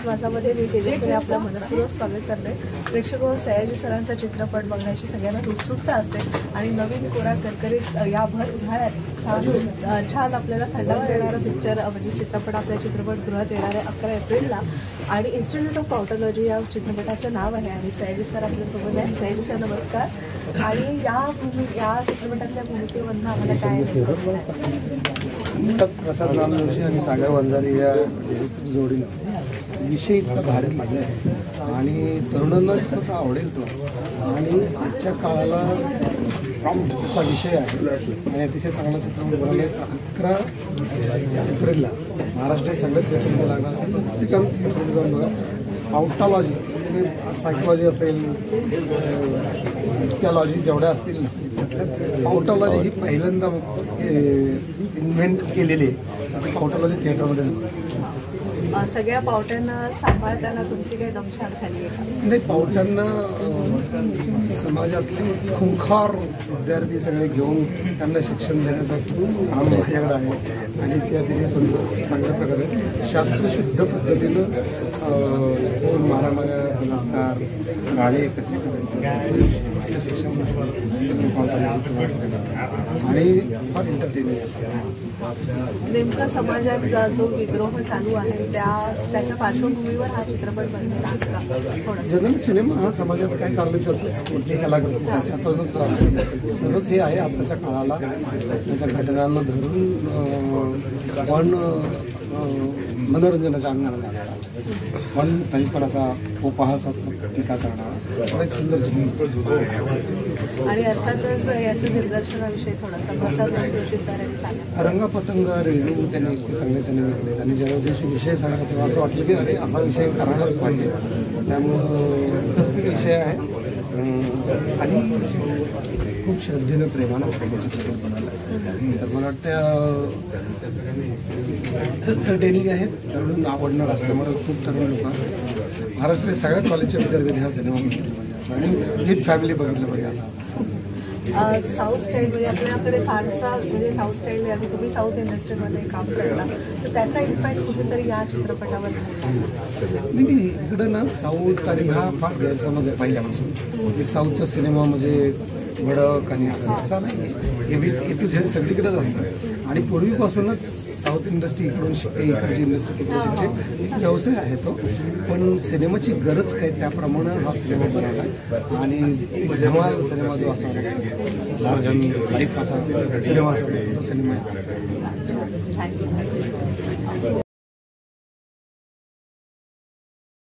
माझ्यामध्ये मी तेजस्वीने आपलं मनपूर्वक स्वागत करते. प्रेक्षक सयाजी सरांचा चित्रपट बघण्याची सगळ्यांनाच उत्सुकता असते आणि नवीन कोरा करकरीत या भर उन्हाळ्यात छान आपल्याला थंडावा देणारा पिक्चर म्हणजे चित्रपट आपल्या चित्रपटगृहात येणार आहे 11 एप्रिलला. आणि इन्स्टिट्यूट ऑफ पावटॉलॉजी या चित्रपटाचं नाव आहे आणि सयाजी सर आपल्यासोबत आहे. सयाजी सर नमस्कार. आणि या चित्रपटातल्या भूमिकेमधून आम्हाला काय प्रसाद राम जोशी आणि सागर वंजारी या जोडीनं विषय इतका भारी लागला आहे आणि तरुणांना इतका आवडेल तो आणि आजच्या काळाला प्रॉम्प्ट असा विषय आहे आणि अतिशय चांगला चित्रपट बनवला. 11 एप्रिलला महाराष्ट्रात सगळ्यात थिएटरमध्ये लागणार. ते काम थिएटरमध्ये जाऊन बघा. पावटॉलॉजी सायकोलॉजी असेल, इतक्या लॉजी जेवढ्या असतील पावटॉलॉजी ही पहिल्यांदा इन्व्हेंट केलेली आहे. पावटॉलॉजी थिएटरमध्ये सगळ्या पावट्यांना सांभाळताना तुमची काही दमछाक झाली आहे? नाही, पावट्यांना समाजातले खुंखार विद्यार्थी सगळे घेऊन त्यांना शिक्षण देण्याचं काम माझ्याकडे आहे आणि ते अतिशय सुंदर चांगल्या प्रकारे शास्त्रशुद्ध पद्धतीनं मारामाऱ्या बलात्कार गाळे कसे करायचं शिक्षण आणि फार एंटरटेनिंग असं. नेमका समाजात जो विद्रोह चालू आहे त्याच्या पार्श्वभूमीवर हा चित्रपट बनलेला आहे. जनरल सिनेमा हा समाजात काय चाललं त्याचंच कुठली कलाकृती त्याच्यातूनच असते. तसंच हे आहे आताच्या काळाला त्याच्या घटनांना धरून पण मनोरंजनाच्या अंगाने जाणारा पण तरी पण असा उपहासात्मक टीका करणारा एक सुंदर चित्रपट. आणि अर्थातच याचं दिग्दर्शनाविषयी थोडासा प्रसाद राम जोशी सर यांनी सांगितलं. रंगपतंग रेणू त्यांनी इतके चांगले सिनेमे केले आणि ज्या दिवशी विषय सांगा तेव्हा असं वाटलं की अरे असा विषय करायलाच पाहिजे. त्यामुळं तसं विषय आहे आणि खूप श्रद्धेनं प्रेमानं चित्रपट बनवला. तर मला वाटतं एंटरटेनिंग आहेत, तरुण आवडणार असल्यामुळे खूप तरुण लोक महाराष्ट्रातील सगळ्या कॉलेजच्या विद्यार्थ्यांनी हा सिनेमा बघितला पाहिजे असं आणि विथ फॅमिली बघितलं पाहिजे असं. साऊथ स्टाईल म्हणजे आपल्याकडे फारसा म्हणजे साऊथ स्टाईल तुम्ही साऊथ इंडस्ट्रीमध्ये काम करता तर त्याचा इम्पॅक्ट कुठेतरी या चित्रपटावर नाही. इकडं ना साऊथ आणि हा फार गैरसमज आहे पहिल्यापासून की साऊथचा सिनेमा म्हणजे भडक आणि असा नाही. ए टू झेड सगळीकडेच असतं आणि पूर्वीपासूनच साऊथ इंडस्ट्री इकडून शिकते, इकडची इंडस्ट्री तिकडे शिकते. एक व्यवसाय आहे तो, पण सिनेमाची गरज काय त्याप्रमाणे हा सिनेमा बनवला आणि एक धमाल सिनेमा जो असा लार्ज अँड लाईफ असा सिनेमा असा तो सिनेमा आहे.